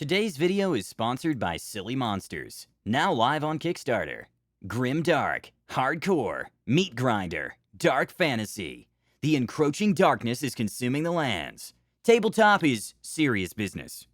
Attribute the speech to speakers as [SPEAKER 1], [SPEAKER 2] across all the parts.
[SPEAKER 1] Today's video is sponsored by Silly Monsters, now live on Kickstarter. Grim dark, hardcore, meat grinder, dark fantasy. The encroaching darkness is consuming the lands. Tabletop is serious business.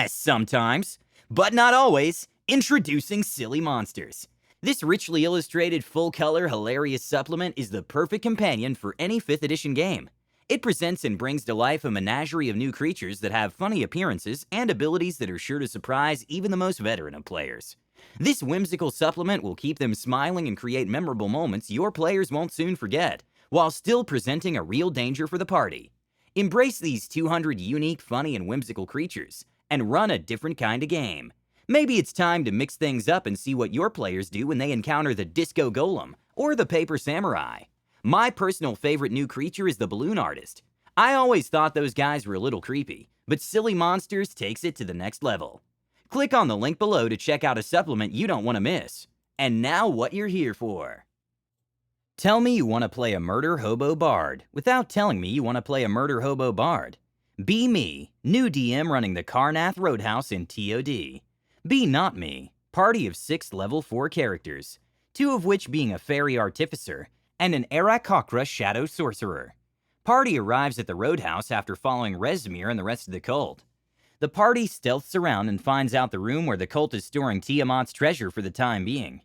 [SPEAKER 1] Sometimes, but not always. Introducing Silly Monsters. This richly illustrated, full-color, hilarious supplement is the perfect companion for any 5th edition game. It presents and brings to life a menagerie of new creatures that have funny appearances and abilities that are sure to surprise even the most veteran of players. This whimsical supplement will keep them smiling and create memorable moments your players won't soon forget, while still presenting a real danger for the party. Embrace these 200 unique, funny, and whimsical creatures, and run a different kind of game. Maybe it's time to mix things up and see what your players do when they encounter the Disco Golem or the Paper Samurai. My personal favorite new creature is the Balloon Artist. I always thought those guys were a little creepy, but Silly Monsters takes it to the next level. Click on the link below to check out a supplement you don't want to miss. And now what you're here for. Tell me you want to play a Murder Hobo Bard without telling me you want to play a Murder Hobo Bard. Be me, new DM running the Karnath Roadhouse in TOD. Be not me, party of 6 level 4 characters, 2 of which being a Fairy Artificer and an Aarakocra Shadow Sorcerer. Party arrives at the Roadhouse after following Rezmir and the rest of the cult. The party stealths around and finds out the room where the cult is storing Tiamat's treasure for the time being.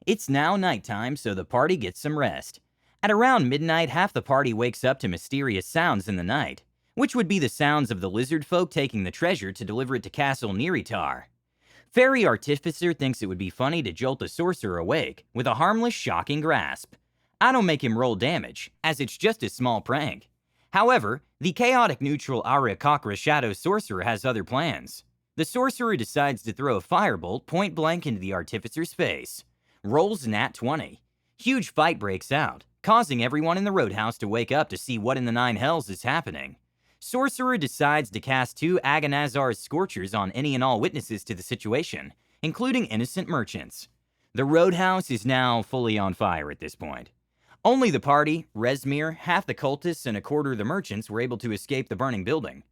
[SPEAKER 1] It's now nighttime, so the party gets some rest. At around midnight, half the party wakes up to mysterious sounds in the night, which would be the sounds of the lizard folk taking the treasure to deliver it to Castle Neritar. Fairy Artificer thinks it would be funny to jolt the sorcerer awake with a harmless, shocking grasp. I don't make him roll damage, as it's just a small prank. However, the chaotic neutral Aarakocra Shadow Sorcerer has other plans. The sorcerer decides to throw a firebolt point blank into the Artificer's face. Rolls nat 20. Huge fight breaks out, causing everyone in the Roadhouse to wake up to see what in the 9 hells is happening. Sorcerer decides to cast 2 Agonazar's Scorchers on any and all witnesses to the situation, including innocent merchants. The Roadhouse is now fully on fire at this point. Only the party, Rezmir, half the cultists, and a quarter of the merchants were able to escape the burning building.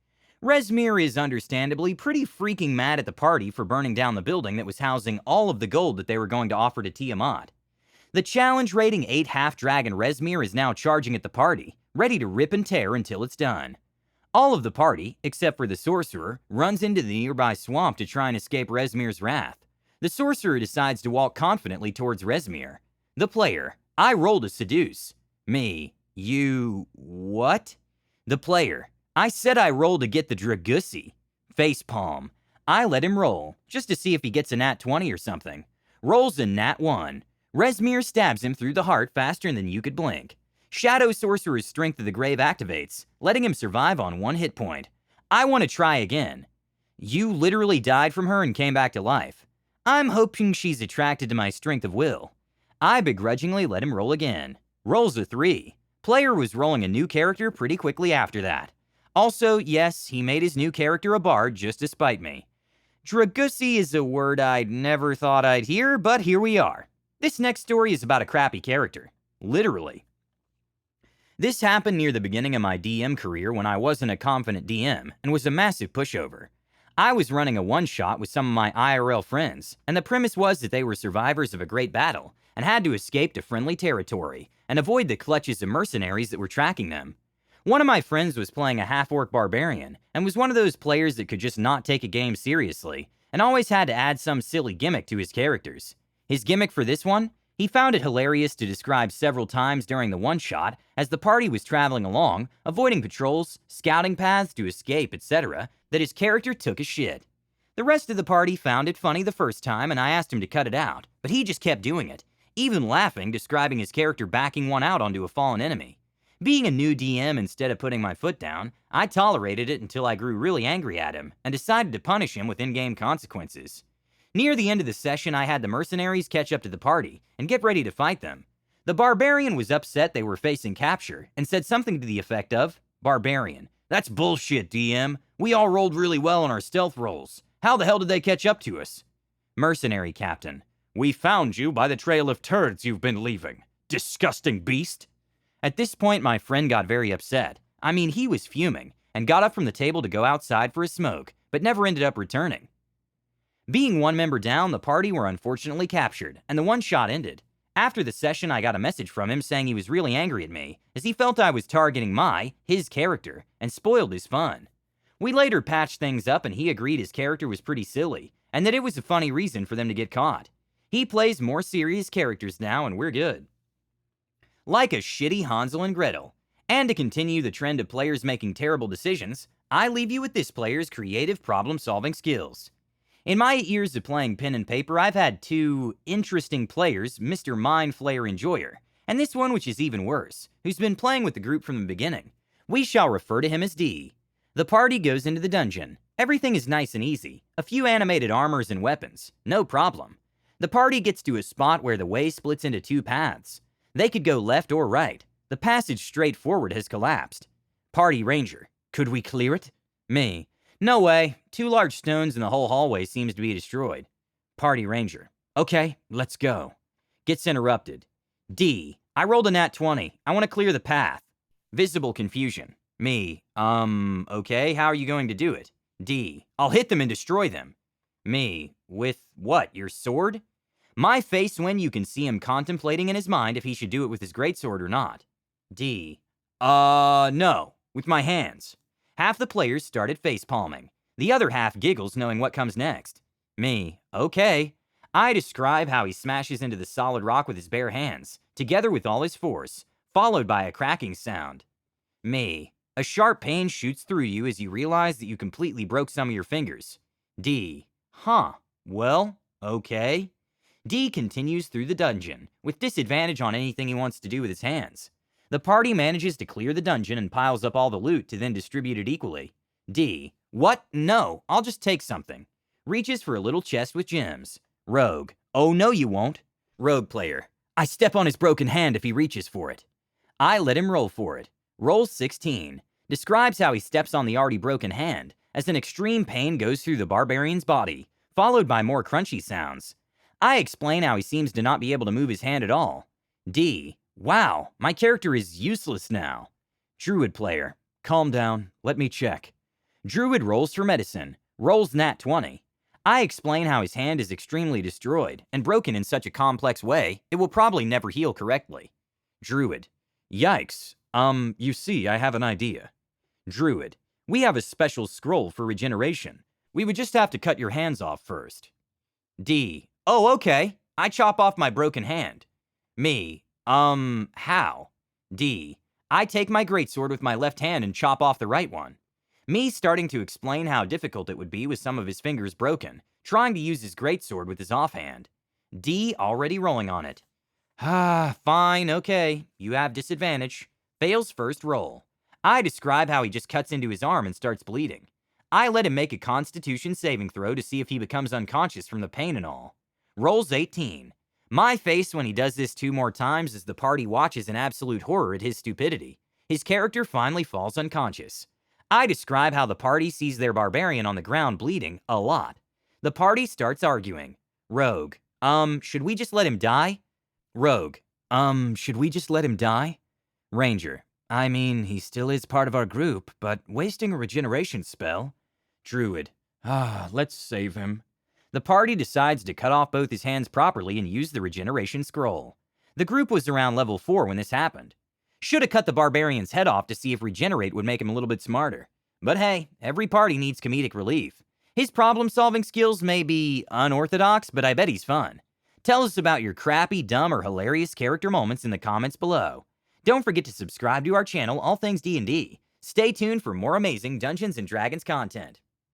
[SPEAKER 1] Rezmir is understandably pretty freaking mad at the party for burning down the building that was housing all of the gold that they were going to offer to Tiamat. The challenge rating 8 half-dragon Rezmir is now charging at the party, ready to rip and tear until it's done. All of the party, except for the sorcerer, runs into the nearby swamp to try and escape Rezmir's wrath. The sorcerer decides to walk confidently towards Rezmir. The player: I rolled a seduce. Me: you... what? The player: I said I rolled to get the Dragussi. Facepalm: I let him roll, just to see if he gets a nat 20 or something. Rolls a nat 1. Rezmir stabs him through the heart faster than you could blink. Shadow Sorcerer's Strength of the Grave activates, letting him survive on 1 hit point. I want to try again. You literally died from her and came back to life. I'm hoping she's attracted to my strength of will. I begrudgingly let him roll again. Rolls a 3. Player was rolling a new character pretty quickly after that. Also, yes, he made his new character a bard just to spite me. Dragussi is a word I'd never thought I'd hear, but here we are. This next story is about a crappy character. Literally. This happened near the beginning of my DM career when I wasn't a confident DM and was a massive pushover. I was running a one-shot with some of my IRL friends, and the premise was that they were survivors of a great battle and had to escape to friendly territory and avoid the clutches of mercenaries that were tracking them. One of my friends was playing a half-orc barbarian and was one of those players that could just not take a game seriously and always had to add some silly gimmick to his characters. His gimmick for this one? He found it hilarious to describe several times during the one-shot as the party was traveling along, avoiding patrols, scouting paths to escape, etc., that his character took a shit. The rest of the party found it funny the first time and I asked him to cut it out, but he just kept doing it, even laughing, describing his character backing one out onto a fallen enemy. Being a new DM, instead of putting my foot down, I tolerated it until I grew really angry at him and decided to punish him with in-game consequences. Near the end of the session, I had the mercenaries catch up to the party and get ready to fight them. The Barbarian was upset they were facing capture and said something to the effect of, Barbarian: that's bullshit, DM. We all rolled really well on our stealth rolls. How the hell did they catch up to us? Mercenary Captain: we found you by the trail of turds you've been leaving. Disgusting beast. At this point, my friend got very upset. I mean, he was fuming and got up from the table to go outside for a smoke, but never ended up returning. Being one member down, the party were unfortunately captured, and the one-shot ended. After the session, I got a message from him saying he was really angry at me, as he felt I was targeting his character, and spoiled his fun. We later patched things up and he agreed his character was pretty silly, and that it was a funny reason for them to get caught. He plays more serious characters now and we're good. Like a shitty Hansel and Gretel. And to continue the trend of players making terrible decisions, I leave you with this player's creative problem-solving skills. In my years of playing pen and paper, I've had two interesting players, Mr. Mind Flayer Enjoyer, and this one which is even worse, who's been playing with the group from the beginning. We shall refer to him as D. The party goes into the dungeon. Everything is nice and easy. A few animated armors and weapons. No problem. The party gets to a spot where the way splits into two paths. They could go left or right. The passage straight forward has collapsed. Party Ranger. Could we clear it? Me. No way. Two large stones and the whole hallway seems to be destroyed. Party Ranger. Okay, let's go. Gets interrupted. D. I rolled a nat 20. I want to clear the path. Visible confusion. Me. Okay, how are you going to do it? D. I'll hit them and destroy them. Me. With what, your sword? My face when you can see him contemplating in his mind if he should do it with his greatsword or not. D. No. With my hands. Half the players started face-palming. The other half giggles knowing what comes next. Me. Okay. I describe how he smashes into the solid rock with his bare hands, together with all his force, followed by a cracking sound. Me. A sharp pain shoots through you as you realize that you completely broke some of your fingers. D. Huh. Well, okay. D continues through the dungeon, with disadvantage on anything he wants to do with his hands. The party manages to clear the dungeon and piles up all the loot to then distribute it equally. D. What? No, I'll just take something. Reaches for a little chest with gems. Rogue. Oh, no you won't. Rogue player. I step on his broken hand if he reaches for it. I let him roll for it. Rolls 16. Describes how he steps on the already broken hand, as an extreme pain goes through the Barbarian's body, followed by more crunchy sounds. I explain how he seems to not be able to move his hand at all. D. Wow, my character is useless now. Druid player. Calm down, let me check. Druid rolls for medicine. Rolls nat 20. I explain how his hand is extremely destroyed, and broken in such a complex way, it will probably never heal correctly. Druid. Yikes. You see, I have an idea. Druid. We have a special scroll for regeneration. We would just have to cut your hands off first. D. Oh, okay. I chop off my broken hand. Me. How? D. I take my greatsword with my left hand and chop off the right one. Me starting to explain how difficult it would be with some of his fingers broken, trying to use his greatsword with his offhand. D already rolling on it. Fine, okay. You have disadvantage. Fails first roll. I describe how he just cuts into his arm and starts bleeding. I let him make a constitution saving throw to see if he becomes unconscious from the pain and all. Rolls 18. My face when he does this 2 more times as the party watches in absolute horror at his stupidity. His character finally falls unconscious. I describe how the party sees their barbarian on the ground bleeding a lot. The party starts arguing. Rogue. Should we just let him die? Rogue. Should we just let him die? Ranger. I mean, he still is part of our group, but wasting a regeneration spell. Druid. Let's save him. The party decides to cut off both his hands properly and use the regeneration scroll. The group was around level 4 when this happened. Should have cut the barbarian's head off to see if regenerate would make him a little bit smarter. But hey, every party needs comedic relief. His problem-solving skills may be unorthodox, but I bet he's fun. Tell us about your crappy, dumb, or hilarious character moments in the comments below. Don't forget to subscribe to our channel, All Things D&D. Stay tuned for more amazing Dungeons & Dragons content.